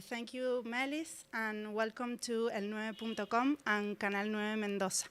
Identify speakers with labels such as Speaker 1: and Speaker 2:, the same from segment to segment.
Speaker 1: Thank you, Melis, and welcome to el9.com and Canal 9 Mendoza.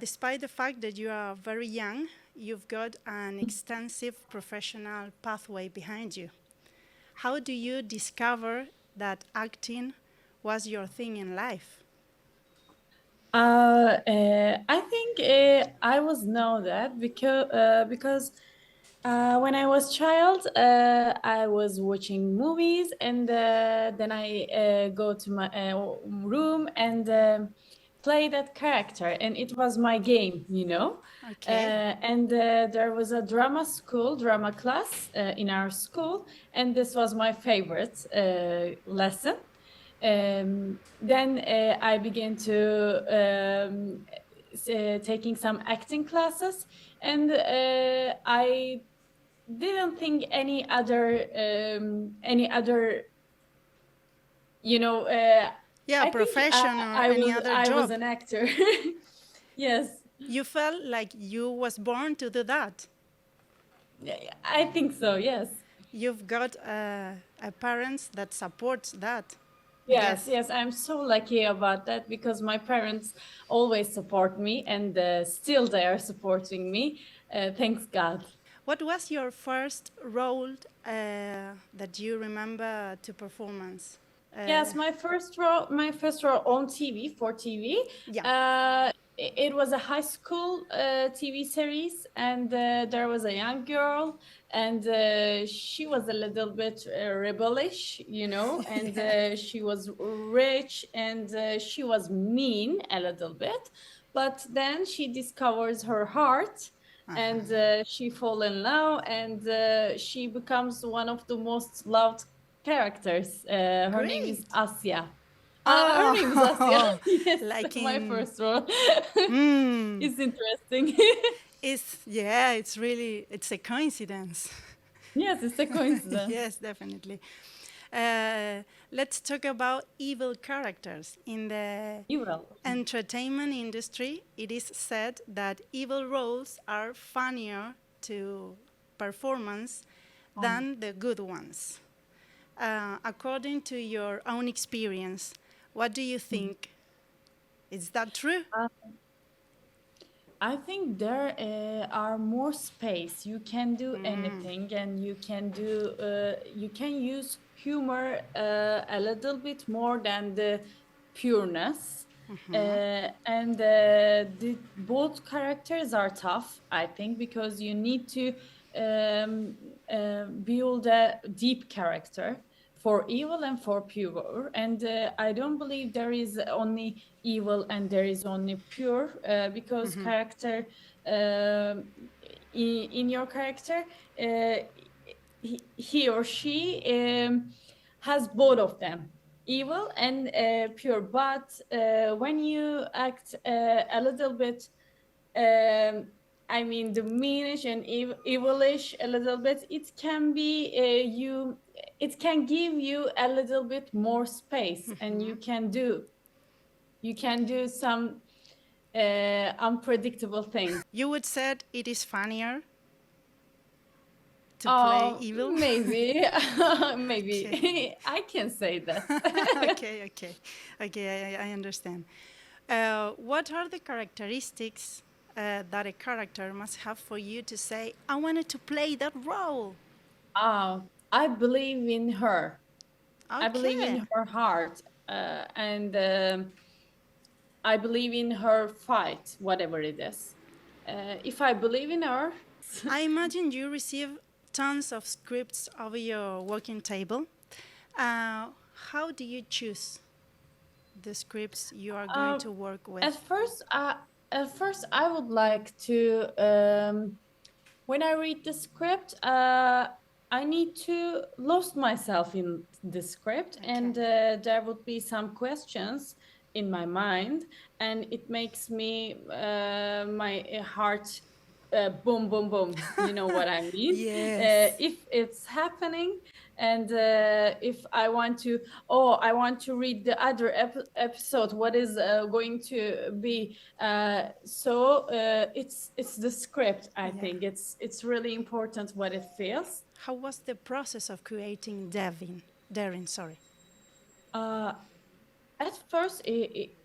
Speaker 1: Despite the fact that you are very young, you've got an extensive professional pathway behind you. How do you discover that acting was your thing in life?
Speaker 2: I think I was know that because when I was child, I was watching movies, and then I go to my room and play that character, and it was my game, you know.
Speaker 1: Okay.
Speaker 2: And there was a drama class in our school, and this was my favorite lesson. Then I began to taking some acting classes, and I didn't think any other, you know.
Speaker 1: Yeah,
Speaker 2: I think
Speaker 1: profession or
Speaker 2: I
Speaker 1: any
Speaker 2: was
Speaker 1: other
Speaker 2: I was
Speaker 1: job.
Speaker 2: an actor. Yes,
Speaker 1: You felt like you was born to do that.
Speaker 2: I think so. Yes.
Speaker 1: You've got a parents that supports that, I
Speaker 2: Yes,
Speaker 1: guess.
Speaker 2: yes, I'm so lucky about that because my parents always support me, and still they are supporting me. Thanks God.
Speaker 1: What was your first role that you remember to performance?
Speaker 2: Yes, my first role on TV for TV.
Speaker 1: Yeah.
Speaker 2: It was a high school TV series, and there was a young girl, and she was a little bit rebellish, you know, and
Speaker 1: Yeah.
Speaker 2: she was rich, and she was mean a little bit, but then she discovers her heart. And
Speaker 1: Uh-huh.
Speaker 2: she fall in love, and she becomes one of the most loved characters. Her name is
Speaker 1: Great.
Speaker 2: Asya. Her name is Asya.
Speaker 1: Oh,
Speaker 2: Yes,
Speaker 1: like
Speaker 2: my
Speaker 1: in.
Speaker 2: first role.
Speaker 1: Mm,
Speaker 2: It's interesting.
Speaker 1: it's a coincidence.
Speaker 2: Yes, it's a coincidence.
Speaker 1: Yes, definitely. Uh, let's talk about evil characters. In the
Speaker 2: You will.
Speaker 1: entertainment industry, it is said that evil roles are funnier to performance than the good ones. According to your own experience, what do you think? Is that true?
Speaker 2: I think there are more space. You can do anything, and you can use humor a little bit more than the pureness. And both characters are tough, I think, because you need to build a deep character for evil and for pure. And I don't believe there is only evil and there is only pure, because character in your character, uh, he or she has both of them, evil and pure. But when you act a little bit, um, I mean, the meanish and evilish a little bit, it can be it can give you a little bit more space, and you can do some unpredictable things.
Speaker 1: You would said it is funnier to play evil.
Speaker 2: Maybe,
Speaker 1: Okay.
Speaker 2: maybe I can say that.
Speaker 1: Okay, okay, okay. I understand. What are the characteristics that a character must have for you to say, "I wanted to play that role"?
Speaker 2: I believe in her. I believe
Speaker 1: Okay.
Speaker 2: in her heart, and I believe in her fight, whatever it is. If I believe in her,
Speaker 1: I imagine you receive tons of scripts over your working table. Uh, how do you choose the scripts you are going
Speaker 2: um,
Speaker 1: to work
Speaker 2: at
Speaker 1: with?
Speaker 2: first, I would like to. When I read the script, I need to lost myself in the script,
Speaker 1: Okay.
Speaker 2: and there would be some questions in my mind, and it makes me my heart boom, boom, boom. You know what I mean?
Speaker 1: Yes.
Speaker 2: If it's happening, and if I want to, I want to read the other episode. What is going to be? It's the script. I
Speaker 1: Yeah.
Speaker 2: think it's really important what it feels.
Speaker 1: How was the process of creating Devin? Daring, sorry.
Speaker 2: At first, it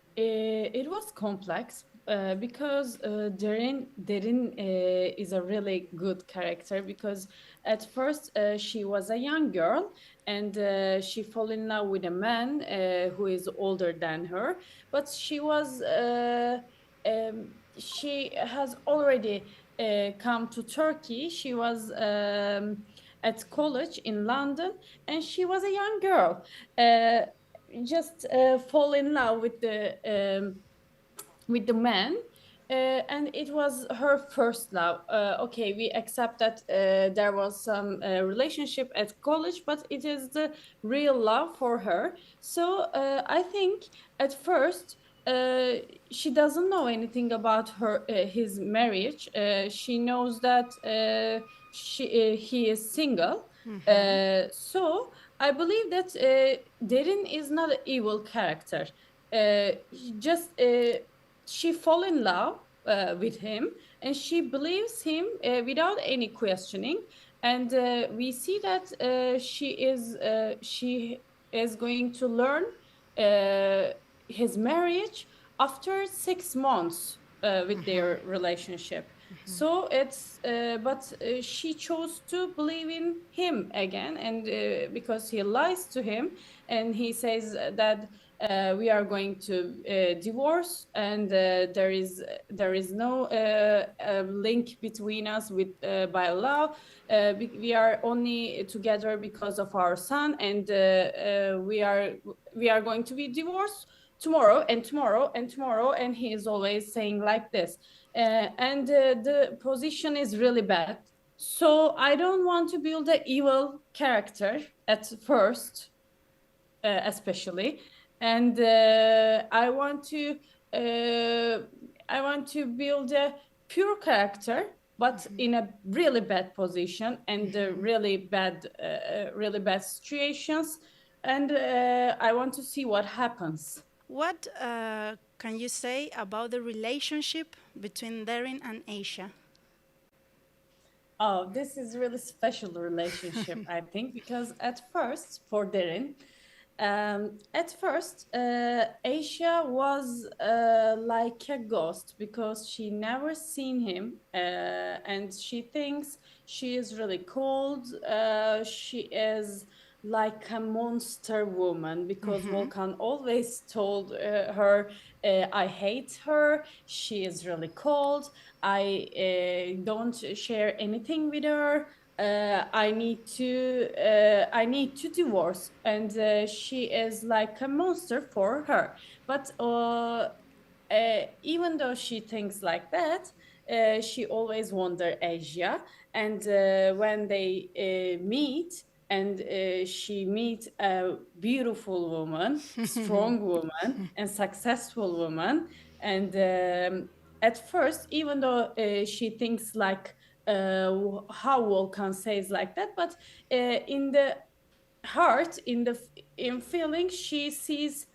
Speaker 2: was complex because Derin is a really good character because at first she was a young girl and she fell in love with a man who is older than her, but she has already come to Turkey. She was at college in London and she was a young girl. Just fall in love with the man, and it was her first love. Okay, we accept that there was some relationship at college, but it is the real love for her. So I think at first uh, she doesn't know anything about his marriage. She knows that he is single. So I believe that Derin is not an evil character. She fall in love with him and she believes him without any questioning. And we see that she is going to learn uh, his marriage after 6 months with their relationship. So but she chose to believe in him again, and because he lies to him, and he says that we are going to divorce, and there is no link between us with by love. We are only together because of our son, and we are going to be divorced tomorrow and tomorrow and tomorrow, and he is always saying like this. And the position is really bad. So I don't want to build an evil character at first, especially, and I want to build a pure character, but in a really bad position and really bad situations, and I want to see what happens.
Speaker 1: What can you say about the relationship between Daring and Asia?
Speaker 2: Oh, this is really special relationship, I think, because at first, for Derin, at first, Asia was like a ghost because she never seen him, and she thinks she is really cold. She is like a monster woman because Volkan always told her, "I hate her. She is really cold. I don't share anything with her. I need to divorce," and she is like a monster for her. But even though she thinks like that, she always wonder Asia. And when they meet, and she meet a beautiful woman, strong woman, and successful woman, and at first, even though she thinks like how Volkan says like that, but in the heart, in feeling, she sees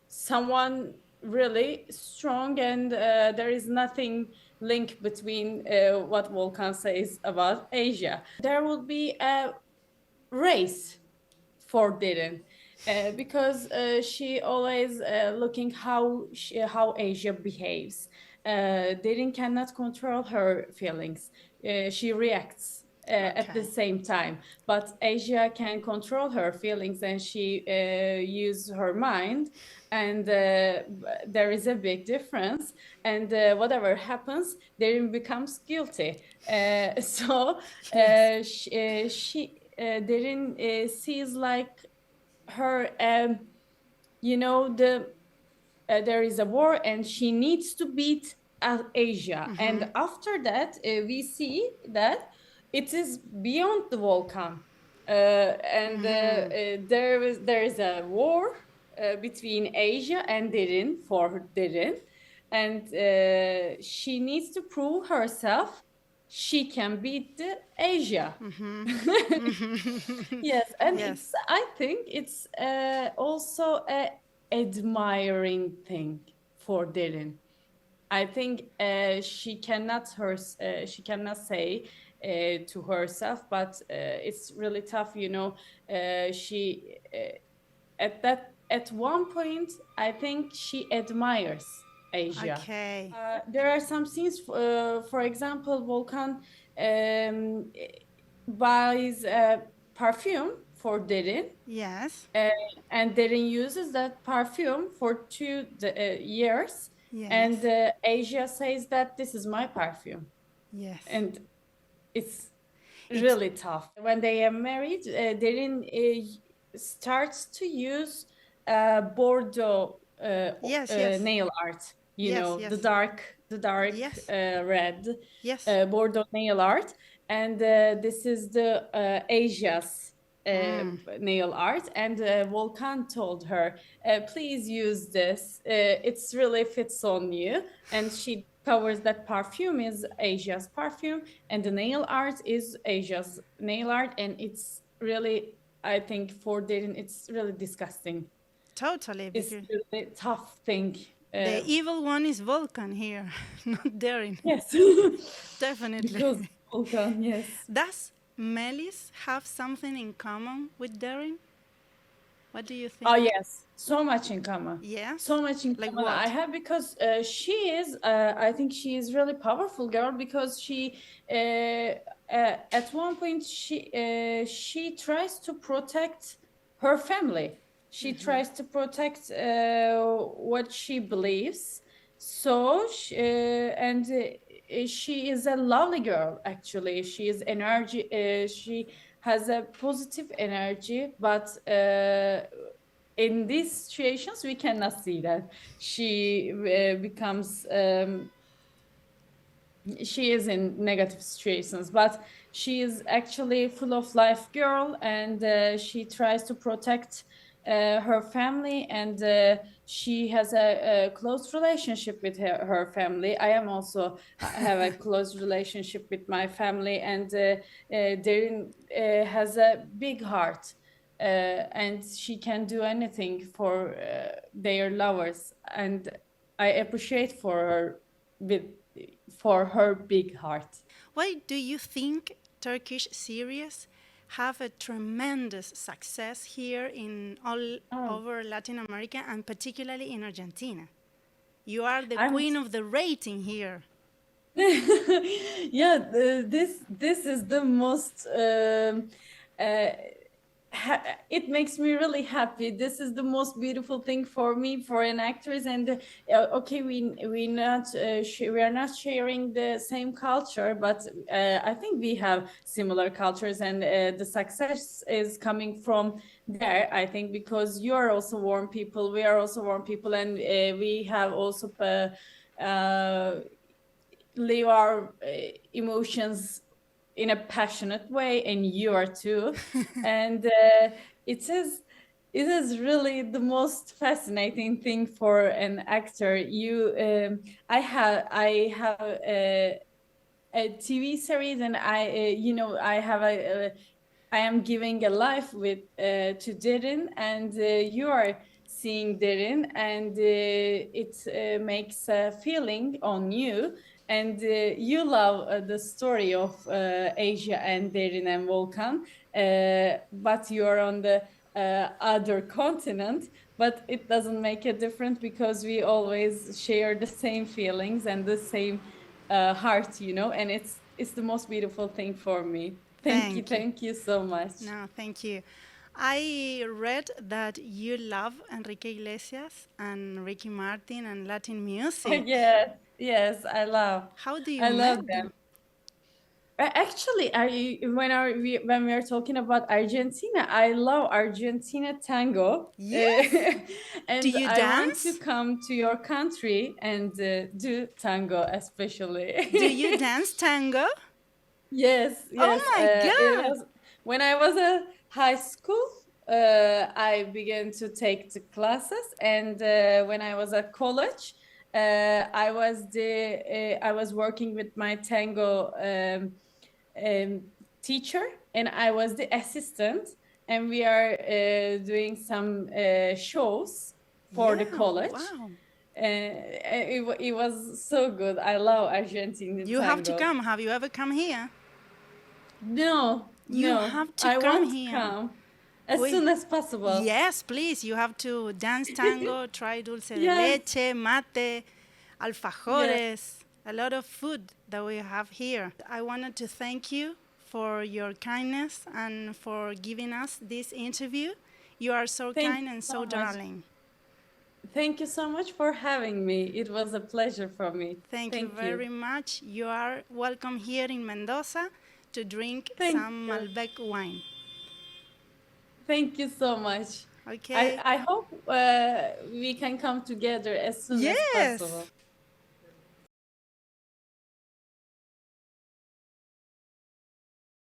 Speaker 2: someone really strong, and there is nothing link between what Volkan says about Asia. There will be a race for Derin because she always looking how Asia behaves. Derin cannot control her feelings. She reacts at the
Speaker 1: Okay.
Speaker 2: same time, but Asia can control her feelings, and she use her mind, and there is a big difference, and whatever happens, Derin becomes guilty. So
Speaker 1: Yes.
Speaker 2: Derin sees like her, you know, there is a war and she needs to beat Asia. And after that, we see that it is beyond the Volcan. And there is a war between Asia and Derin, for Derin. And she needs to prove herself she can beat the Asia. Yes, and
Speaker 1: Yes.
Speaker 2: I think it's also a admiring thing for Derin. I think she cannot say to herself, but it's really tough, you know. She at one point, I think she admires Asia.
Speaker 1: Okay.
Speaker 2: There are some scenes, for example, Volkan um, buys perfume for Derin,
Speaker 1: Yes.
Speaker 2: and Derin uses that perfume for 2 years,
Speaker 1: Yes.
Speaker 2: and Asia says that this is my perfume,
Speaker 1: Yes.
Speaker 2: and it's
Speaker 1: It's-
Speaker 2: really tough. When they are married, Derin starts to use Bordeaux
Speaker 1: Yes, yes.
Speaker 2: nail art. You
Speaker 1: Yes,
Speaker 2: know,
Speaker 1: yes.
Speaker 2: the dark
Speaker 1: Yes.
Speaker 2: red
Speaker 1: Yes.
Speaker 2: Bordeaux nail art, and this is the Asia's nail art. And Volkan told her, "Please use this. It's really fits on you." And she covers that perfume is Asia's perfume, and the nail art is Asia's nail art, and it's really, I think, for Derin, it's really disgusting.
Speaker 1: Totally.
Speaker 2: It's
Speaker 1: Because
Speaker 2: really tough thing.
Speaker 1: the evil one is Vulcan here, not Darin.
Speaker 2: Yes,
Speaker 1: Definitely.
Speaker 2: because Volkan, yes.
Speaker 1: Does Melis have something in common with Darin? What do you think?
Speaker 2: Oh yes, so much in common.
Speaker 1: Yes?
Speaker 2: So much in
Speaker 1: Like
Speaker 2: common
Speaker 1: what?
Speaker 2: I have, because she is, I think she is really powerful girl, because she at one point she tries to protect her family. She tries to protect what she believes. So she is a lovely girl. Actually, she is energy. She has a positive energy, but in these situations we cannot see that she becomes she is in negative situations, but she is actually full of life girl, and she tries to protect her family, and she has a close relationship with her family. I am also have a close relationship with my family, and Derin has a big heart, and she can do anything for their lovers, and I appreciate for her big heart.
Speaker 1: Why do you think Turkish series have a tremendous success here in all over Latin America and particularly in Argentina? You are the
Speaker 2: I'm
Speaker 1: queen of the rating here.
Speaker 2: yeah, this is the most it makes me really happy. This is the most beautiful thing for me, for an actress. And okay, we are not sharing the same culture, but I think we have similar cultures, and the success is coming from there, I think, because you are also warm people, we are also warm people, and we have also live our emotions in a passionate way, and you are too. And it is really the most fascinating thing for an actor. I have a TV series, and I have I am giving a life with to Derin, and you are seeing Derin, and it makes a feeling on you, and you love the story of Asia and Derin and Volkan, but you are on the other continent, but it doesn't make a difference, because we always share the same feelings and the same heart, and it's the most beautiful thing for me. Thank you so much.
Speaker 1: No, thank you. I read that you love Enrique Iglesias and Ricky Martin and Latin music.
Speaker 2: Yes,
Speaker 1: How do you
Speaker 2: I love
Speaker 1: met
Speaker 2: them. Actually, when we are talking about Argentina, I love Argentina tango.
Speaker 1: Yes.
Speaker 2: And
Speaker 1: Do you
Speaker 2: I want to
Speaker 1: dance?
Speaker 2: come to your country and do tango, especially.
Speaker 1: Do you dance tango?
Speaker 2: Yes,
Speaker 1: Oh
Speaker 2: yes.
Speaker 1: my
Speaker 2: It
Speaker 1: God!
Speaker 2: was when I was a high school. I began to take the classes, and when I was at college, I was working with my tango teacher, and I was the assistant, and we are doing some shows for the
Speaker 1: Yeah,
Speaker 2: college.
Speaker 1: wow.
Speaker 2: It was so good. I love Argentinian
Speaker 1: You have to
Speaker 2: tango.
Speaker 1: come. Have you ever come here?
Speaker 2: No,
Speaker 1: You
Speaker 2: no,
Speaker 1: have to
Speaker 2: I
Speaker 1: come
Speaker 2: want to
Speaker 1: here.
Speaker 2: come as
Speaker 1: We-
Speaker 2: soon as possible.
Speaker 1: Yes, please. You have to dance tango, try dulce de
Speaker 2: Yes.
Speaker 1: leche, mate, alfajores, a lot of food that we have here. I wanted to thank you for your kindness and for giving us this interview. You are so
Speaker 2: Thank
Speaker 1: kind
Speaker 2: you
Speaker 1: and
Speaker 2: so
Speaker 1: so
Speaker 2: much.
Speaker 1: darling.
Speaker 2: Thank you so much for having me. It was a pleasure for me.
Speaker 1: Thank you very much. You are welcome here in Mendoza to drink
Speaker 2: Thank
Speaker 1: some
Speaker 2: you.
Speaker 1: Malbec wine.
Speaker 2: Thank you so much.
Speaker 1: Okay.
Speaker 2: I hope we can come together as soon as
Speaker 1: Yes.
Speaker 2: possible.